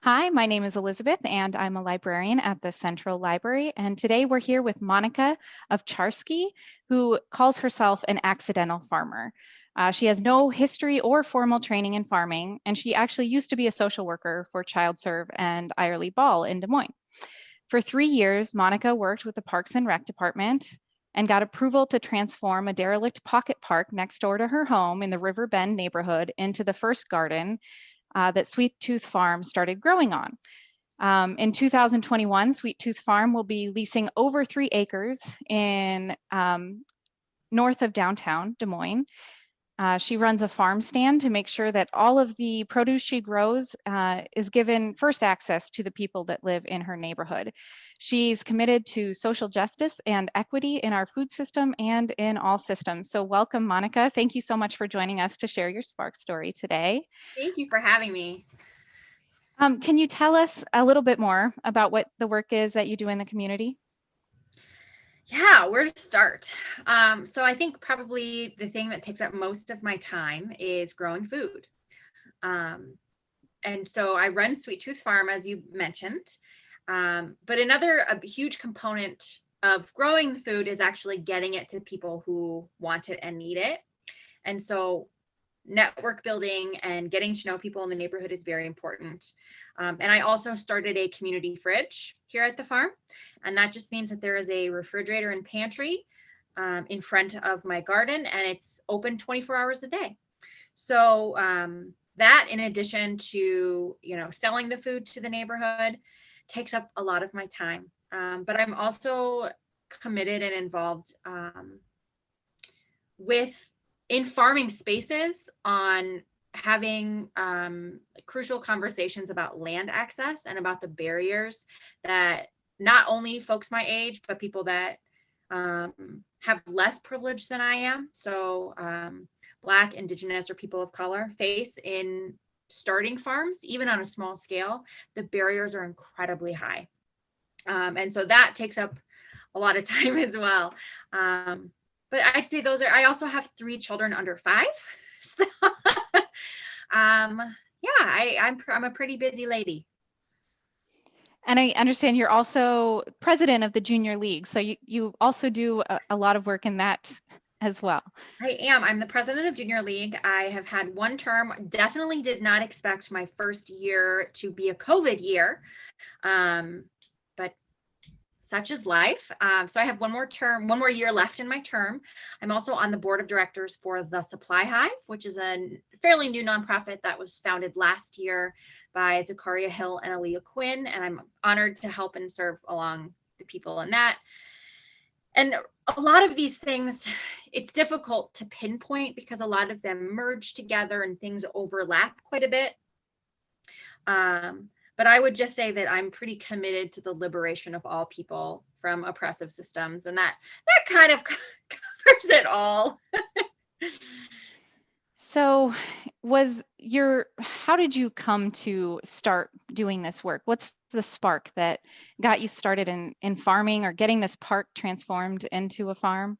Hi, my name is Elizabeth, and I'm a librarian at the Central Library. And today we're here with Monika Owczarski, who calls herself an accidental farmer. She has no history or formal training in farming, and she actually used to be a social worker for Child Serve and Irely Ball in Des Moines. For 3 years, Monika worked with the Parks and Rec Department and got approval to transform a derelict pocket park next door to her home in the River Bend neighborhood into the first garden that Sweet Tooth Farm started growing on. In 2021, Sweet Tooth Farm will be leasing over 3 acres in north of downtown Des Moines. She runs a farm stand to make sure that all of the produce she grows is given first access to the people that live in her neighborhood. She's committed to social justice and equity in our food system and in all systems. So welcome, Monika. Thank you so much for joining us to share your Spark story today. Thank you for having me. Can you tell us a little bit more about what the work is that you do in the community? Yeah, where to start? So I think probably the thing that takes up most of my time is growing food. Um, and so I run Sweet Tooth Farm, as you mentioned. But another a huge component of growing the food is actually getting it to people who want it and need it. And so network building and getting to know people in the neighborhood is very important. And I also started a community fridge here at the farm. And that just means that there is a refrigerator and pantry in front of my garden, and it's open 24 hours a day. So that, in addition to, selling the food to the neighborhood, takes up a lot of my time. But I'm also committed and involved with in farming spaces on having crucial conversations about land access and about the barriers that not only folks my age, but people that have less privilege than I am. So Black, Indigenous, or people of color face in starting farms, even on a small scale. The barriers are incredibly high. And so that takes up a lot of time as well. But I'd say those are, I also have 3 children under 5. So, yeah, I'm a pretty busy lady. And I understand you're also president of the Junior League. So you also do a lot of work in that as well. I am. I'm the president of Junior League. I have had 1 term. Definitely did not expect my first year to be a COVID year. But such is life. So I have 1 more year left in my term. I'm also on the board of directors for the Supply Hive, which is a fairly new nonprofit that was founded last year by Zakaria Hill and Aaliyah Quinn. And I'm honored to help and serve along the people in that. And a lot of these things, it's difficult to pinpoint because a lot of them merge together and things overlap quite a bit. But I would just say that I'm pretty committed to the liberation of all people from oppressive systems, and that kind of covers it all. So how did you come to start doing this work? What's the spark that got you started in farming or getting this park transformed into a farm?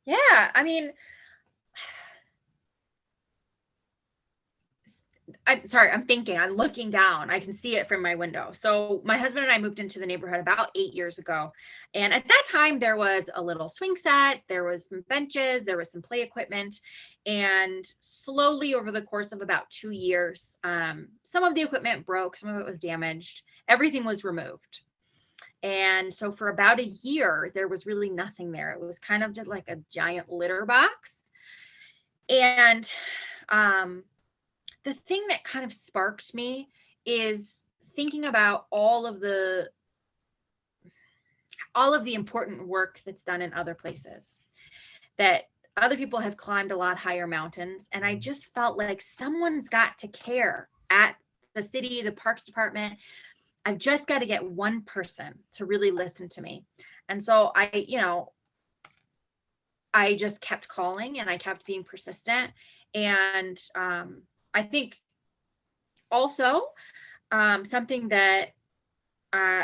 Yeah, I mean, I'm thinking, I'm looking down. I can see it from my window. So my husband and I moved into the neighborhood about 8 years ago. And at that time, there was a little swing set, there was some benches, there was some play equipment. And slowly over the course of about 2 years, some of the equipment broke, some of it was damaged, everything was removed. And so for about a year, there was really nothing there. It was kind of just like a giant litter box. And the thing that kind of sparked me is thinking about all of the important work that's done in other places, that other people have climbed a lot higher mountains. And I just felt like someone's got to care at the city, the parks department. I've just got to get one person to really listen to me. And so I just kept calling and I kept being persistent. And I think also something that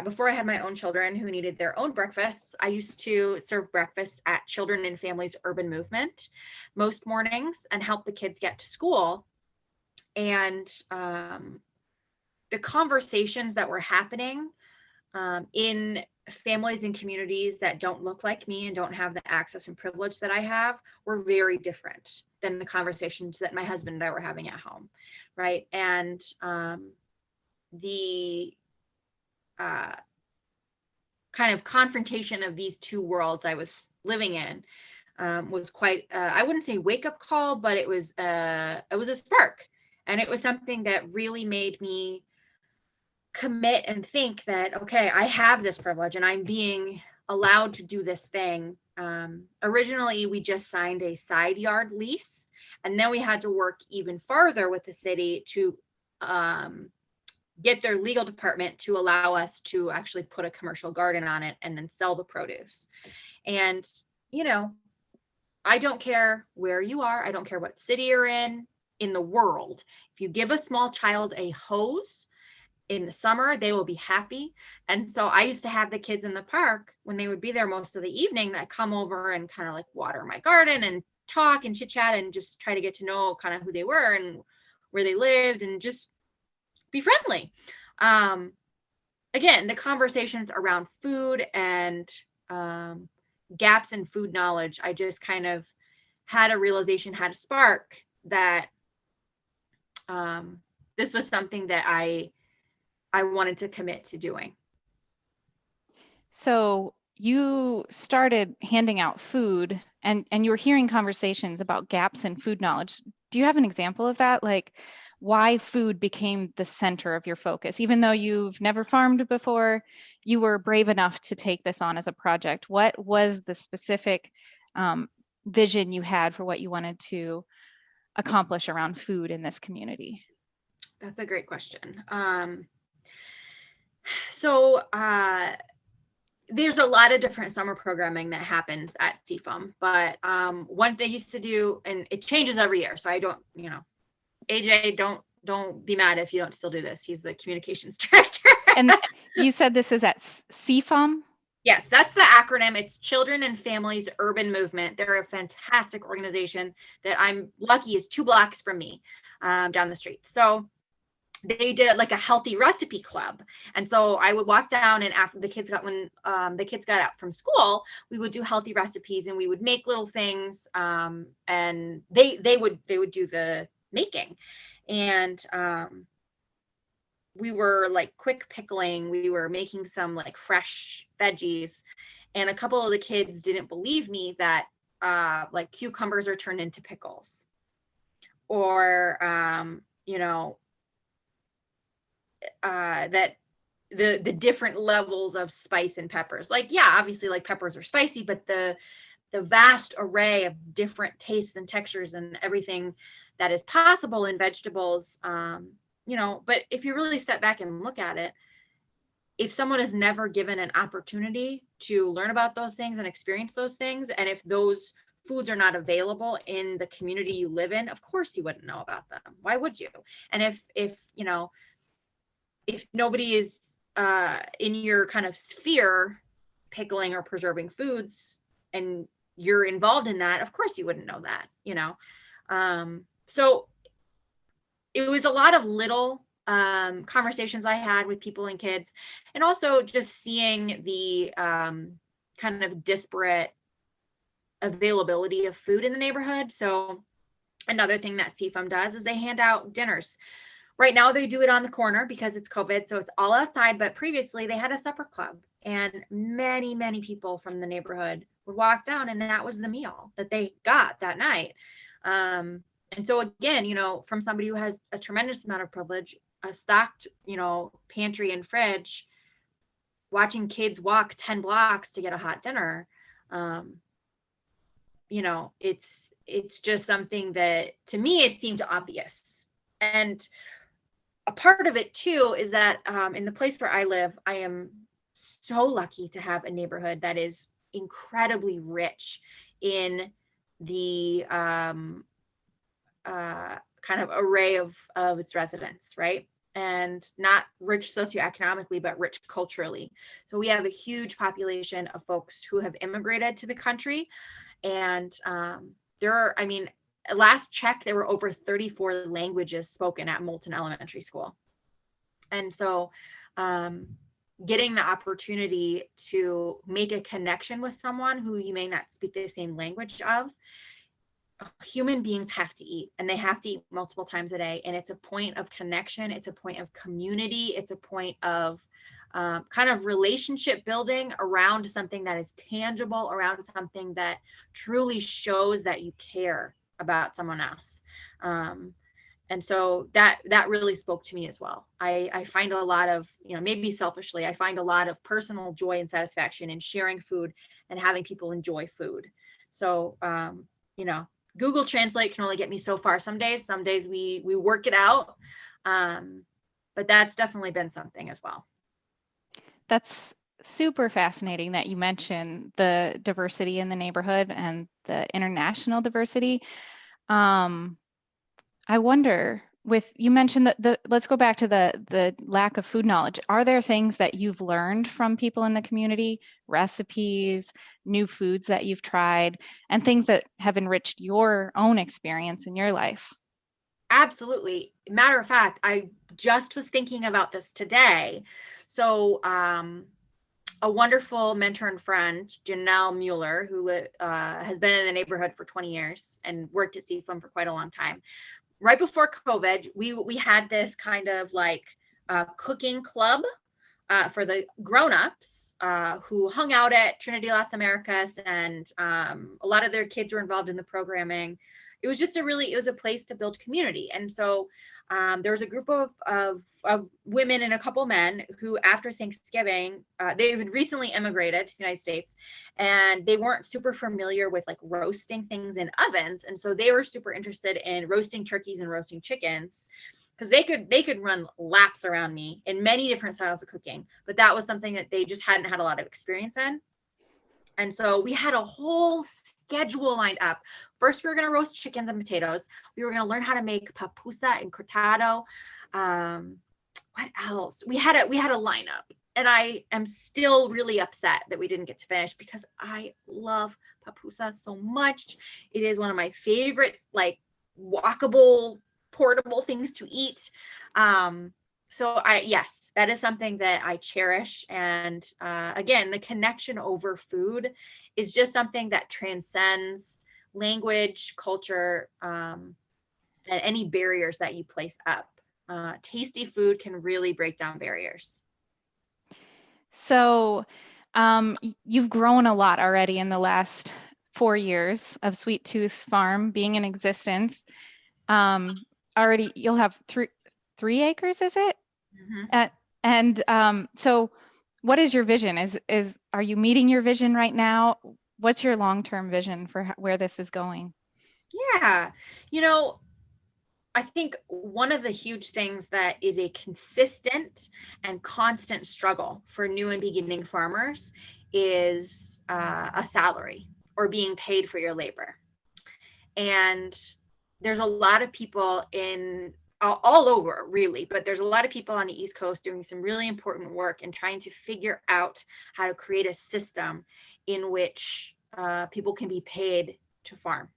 before I had my own children who needed their own breakfasts, I used to serve breakfast at Children and Families Urban Movement most mornings and help the kids get to school. And the conversations that were happening in families and communities that don't look like me and don't have the access and privilege that I have were very different than the conversations that my husband and I were having at home, right? And the kind of confrontation of these two worlds I was living in was quite, I wouldn't say wake up call, but it was a spark. And it was something that really made me commit and think that, okay, I have this privilege and I'm being allowed to do this thing. Originally, we just signed a side yard lease, and then we had to work even farther with the city to get their legal department to allow us to actually put a commercial garden on it and then sell the produce. And, you know, I don't care where you are. I don't care what city you're in the world. If you give a small child a hose in the summer, they will be happy. And so I used to have the kids in the park when they would be there most of the evening that come over and kind of like water my garden and talk and chit chat and just try to get to know kind of who they were and where they lived and just be friendly. Again, the conversations around food and gaps in food knowledge, I just kind of had a realization, had a spark that this was something that I wanted to commit to doing. So you started handing out food and you were hearing conversations about gaps in food knowledge. Do you have an example of that? Like why food became the center of your focus? Even though you've never farmed before, you were brave enough to take this on as a project. What was the specific vision you had for what you wanted to accomplish around food in this community? That's a great question. So there's a lot of different summer programming that happens at CFUM, but one they used to do, and it changes every year. So I don't, AJ, don't be mad if you don't still do this. He's the communications director. And you said this is at CFUM? Yes, that's the acronym. It's Children and Families Urban Movement. They're a fantastic organization that I'm lucky is 2 blocks from me down the street. So they did like a healthy recipe club. And so I would walk down, and after the kids got out from school, we would do healthy recipes and we would make little things. And they would do the making. And we were like quick pickling. We were making some like fresh veggies. And a couple of the kids didn't believe me that like cucumbers are turned into pickles, or that the different levels of spice and peppers. Like, yeah, obviously like peppers are spicy, but the vast array of different tastes and textures and everything that is possible in vegetables, but if you really step back and look at it, if someone is never given an opportunity to learn about those things and experience those things, and if those foods are not available in the community you live in, of course you wouldn't know about them. Why would you? And if nobody is in your kind of sphere pickling or preserving foods and you're involved in that, of course you wouldn't know that, so it was a lot of little conversations I had with people and kids, and also just seeing the kind of disparate availability of food in the neighborhood. So another thing that CFUM does is they hand out dinners. Right now they do it on the corner because it's COVID, so it's all outside, but previously they had a supper club, and many, many people from the neighborhood would walk down, and that was the meal that they got that night. And so again, from somebody who has a tremendous amount of privilege, a stocked, pantry and fridge, watching kids walk 10 blocks to get a hot dinner, it's just something that to me, it seemed obvious. And a part of it too is that in the place where I live, I am so lucky to have a neighborhood that is incredibly rich in the kind of array of its residents, right? And not rich socioeconomically, but rich culturally. So we have a huge population of folks who have immigrated to the country. And last check, there were over 34 languages spoken at Moulton Elementary School. And so getting the opportunity to make a connection with someone who you may not speak the same language of, human beings have to eat, and they have to eat multiple times a day. And it's a point of connection. It's a point of community. It's a point of kind of relationship building around something that is tangible, around something that truly shows that you care about someone else. And so that really spoke to me as well. I find a lot of, maybe selfishly, I find a lot of personal joy and satisfaction in sharing food and having people enjoy food. So, Google Translate can only get me so far. Some days we work it out. But that's definitely been something as well. That's super fascinating that you mentioned the diversity in the neighborhood and the international diversity. I wonder, you mentioned that let's go back to the lack of food knowledge. Are there things that you've learned from people in the community, recipes, new foods that you've tried, and things that have enriched your own experience in your life? Absolutely. Matter of fact, I just was thinking about this today. So, a wonderful mentor and friend, Janelle Mueller, who has been in the neighborhood for 20 years and worked at Seafoam for quite a long time. Right before COVID, we had this kind of like cooking club for the grown-ups who hung out at Trinity Las Americas, and a lot of their kids were involved in the programming. It was just it was a place to build community. And so there was a group of women and a couple men who, after Thanksgiving, they had recently immigrated to the United States, and they weren't super familiar with like roasting things in ovens. And so they were super interested in roasting turkeys and roasting chickens, because they could run laps around me in many different styles of cooking, but that was something that they just hadn't had a lot of experience in. And so we had a whole schedule lined up. First, we were going to roast chickens and potatoes. We were going to learn how to make papusa and cortado. What else? We had a lineup, and I am still really upset that we didn't get to finish, because I love papusa so much. It is one of my favorite, like, walkable, portable things to eat. So yes, that is something that I cherish. And again, the connection over food is just something that transcends language, culture, and any barriers that you place up. Tasty food can really break down barriers. So you've grown a lot already in the last 4 years of Sweet Tooth Farm being in existence. Already you'll have three acres, is it? And so what is your vision? Are you meeting your vision right now? What's your long-term vision for where this is going? Yeah. I think one of the huge things that is a consistent and constant struggle for new and beginning farmers is a salary, or being paid for your labor. And there's a lot of people all over, really, but there's a lot of people on the East Coast doing some really important work and trying to figure out how to create a system in which people can be paid to farm.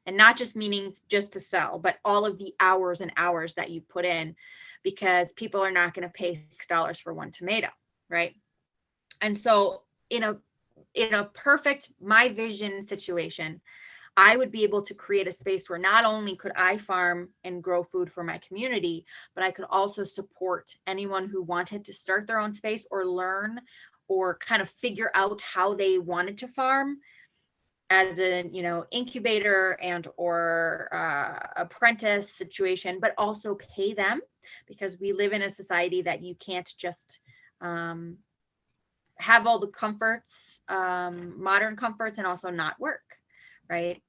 And not just meaning just to sell, but all of the hours and hours that you put in, because people are not going to pay $6 for one tomato, right? And so in a perfect, my vision situation, I would be able to create a space where not only could I farm and grow food for my community, but I could also support anyone who wanted to start their own space or learn or kind of figure out how they wanted to farm, as an incubator and or apprentice situation, but also pay them, because we live in a society that you can't just have all the comforts, modern comforts, and also not work, right?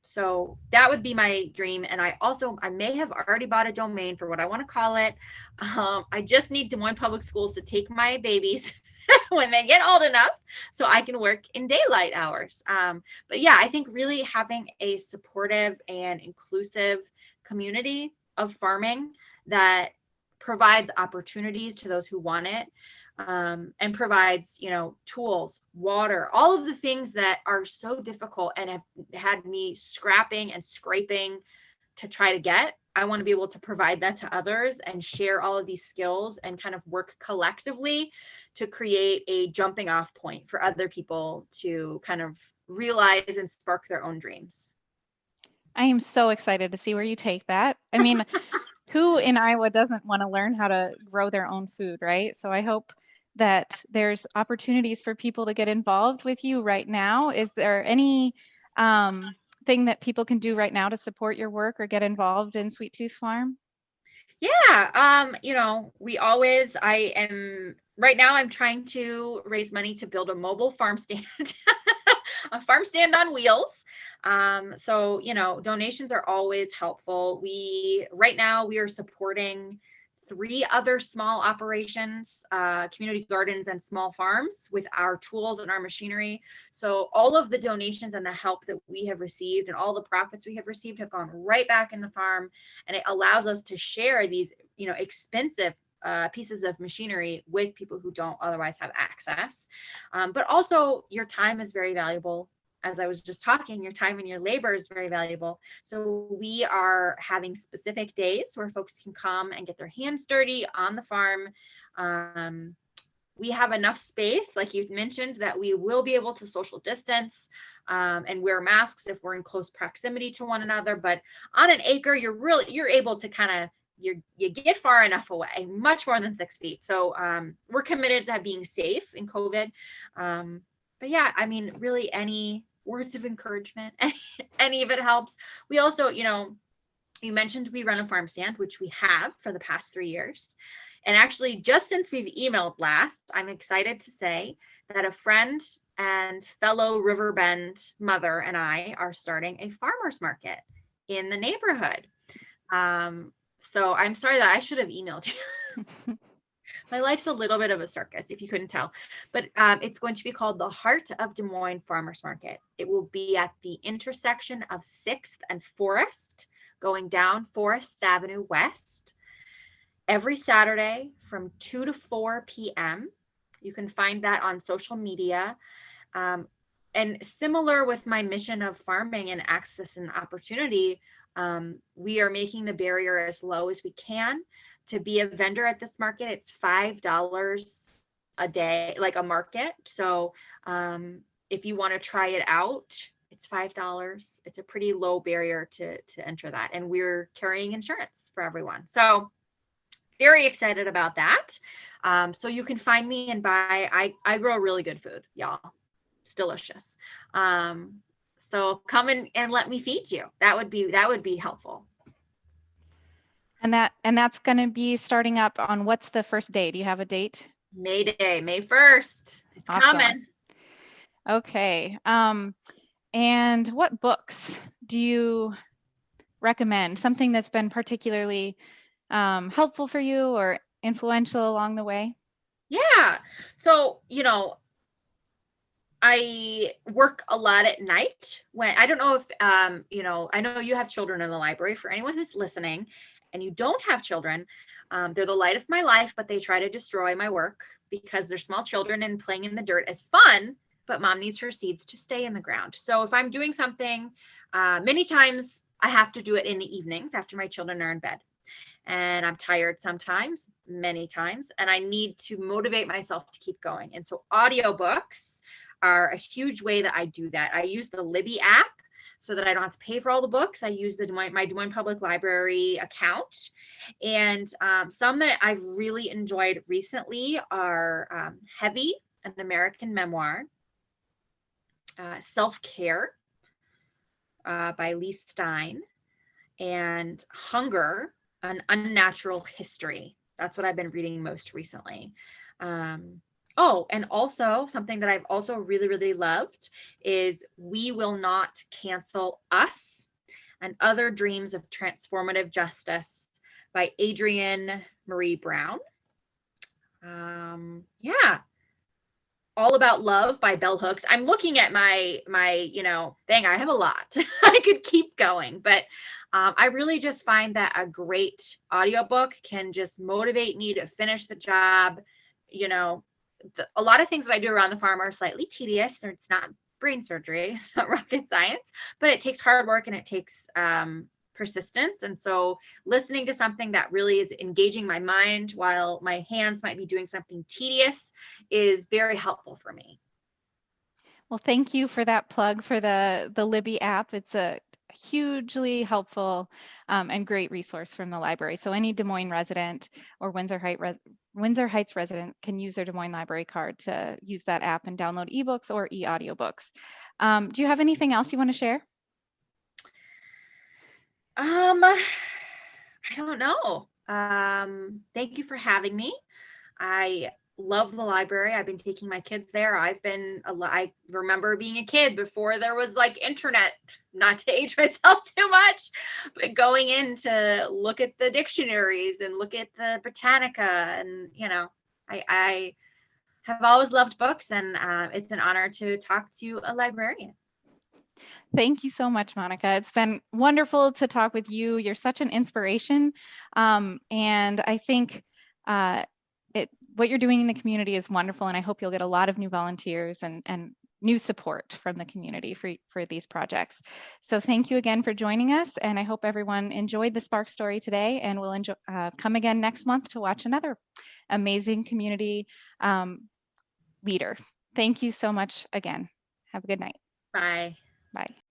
So that would be my dream. And I may have already bought a domain for what I want to call it. I just need Des Moines Public Schools to take my babies when they get old enough, so I can work in daylight hours. But yeah, I think really having a supportive and inclusive community of farming that provides opportunities to those who want it, and provides, tools, water, all of the things that are so difficult and have had me scrapping and scraping to try to get. I want to be able to provide that to others and share all of these skills and kind of work collectively to create a jumping off point for other people to kind of realize and spark their own dreams. I am so excited to see where you take that. I mean, who in Iowa doesn't want to learn how to grow their own food, right? So I hope that there's opportunities for people to get involved with you right now. Is there any thing that people can do right now to support your work or get involved in Sweet Tooth Farm? Yeah, right now I'm trying to raise money to build a mobile farm stand, a farm stand on wheels. So, donations are always helpful. Right now we are supporting 3 other small operations, community gardens and small farms with our tools and our machinery. So all of the donations and the help that we have received and all the profits we have received have gone right back in the farm. And it allows us to share these, expensive pieces of machinery with people who don't otherwise have access. But also your time is very valuable. As I was just talking, your time and your labor is very valuable. So we are having specific days where folks can come and get their hands dirty on the farm. We have enough space, like you mentioned, that we will be able to social distance and wear masks if we're in close proximity to one another. But on an acre, you're able to kind of you get far enough away, much more than 6 feet. So we're committed to being safe in COVID. But yeah, I mean, really any words of encouragement, any of it helps. We also, you mentioned we run a farm stand, which we have for the past 3 years. And actually, just since we've emailed last, I'm excited to say that a friend and fellow Riverbend mother and I are starting a farmer's market in the neighborhood. So I'm sorry that I should have emailed you. My life's a little bit of a circus, if you couldn't tell, but it's going to be called the Heart of Des Moines Farmers Market. It will be at the intersection of 6th and Forest, going down Forest Avenue West, every Saturday from 2 to 4 p.m. You can find that on social media. And similar with my mission of farming and access and opportunity, we are making the barrier as low as we can. To be a vendor at this market, it's $5 a day, like a market. So if you want to try it out, it's $5. It's a pretty low barrier to enter that. And we're carrying insurance for everyone. So very excited about that. So you can find me and buy, I grow really good food, y'all. It's delicious. So come in and let me feed you. That would be helpful. And that's going to be starting up on what's the first day? Do you have a date? May Day, May 1st. It's awesome. Coming. Okay. And what books do you recommend? Something that's been particularly helpful for you or influential along the way? Yeah. So, I work a lot at night I don't know if, I know you have children in the library. For anyone who's listening and you don't have children, they're the light of my life, but they try to destroy my work because they're small children and playing in the dirt is fun, but mom needs her seeds to stay in the ground. So if I'm doing something, many times I have to do it in the evenings after my children are in bed. And I'm tired sometimes, many times, and I need to motivate myself to keep going. And so audiobooks are a huge way that I do that. I use the Libby app so that I don't have to pay for all the books. I use my Des Moines Public Library account. And some that I've really enjoyed recently are Heavy, an American memoir, Self-Care by Lee Stein, and Hunger, an Unnatural History. That's what I've been reading most recently. And also something that I've also really, really loved is We Will Not Cancel Us and Other Dreams of Transformative Justice by Adrienne Marie Brown. All About Love by Bell Hooks. I'm looking at my thing. I have a lot. I could keep going, but I really just find that a great audiobook can just motivate me to finish the job. A lot of things that I do around the farm are slightly tedious. It's not brain surgery. It's not rocket science, but it takes hard work and it takes persistence. And so listening to something that really is engaging my mind while my hands might be doing something tedious is very helpful for me. Well, thank you for that plug for the Libby app. It's a hugely helpful and great resource from the library. So any Des Moines resident or Windsor Heights resident can use their Des Moines library card to use that app and download ebooks or e-audiobooks. Do you have anything else you want to share? I don't know. Thank you for having me. I love the library. I've been taking my kids there. I remember being a kid before there was like internet, not to age myself too much, but going in to look at the dictionaries and look at the Britannica. And, I have always loved books, and it's an honor to talk to a librarian. Thank you so much, Monika. It's been wonderful to talk with you. You're such an inspiration. And I think what you're doing in the community is wonderful. And I hope you'll get a lot of new volunteers and new support from the community for these projects. So thank you again for joining us. And I hope everyone enjoyed the Spark Story today, and will come again next month to watch another amazing community leader. Thank you so much again. Have a good night. Bye. Bye.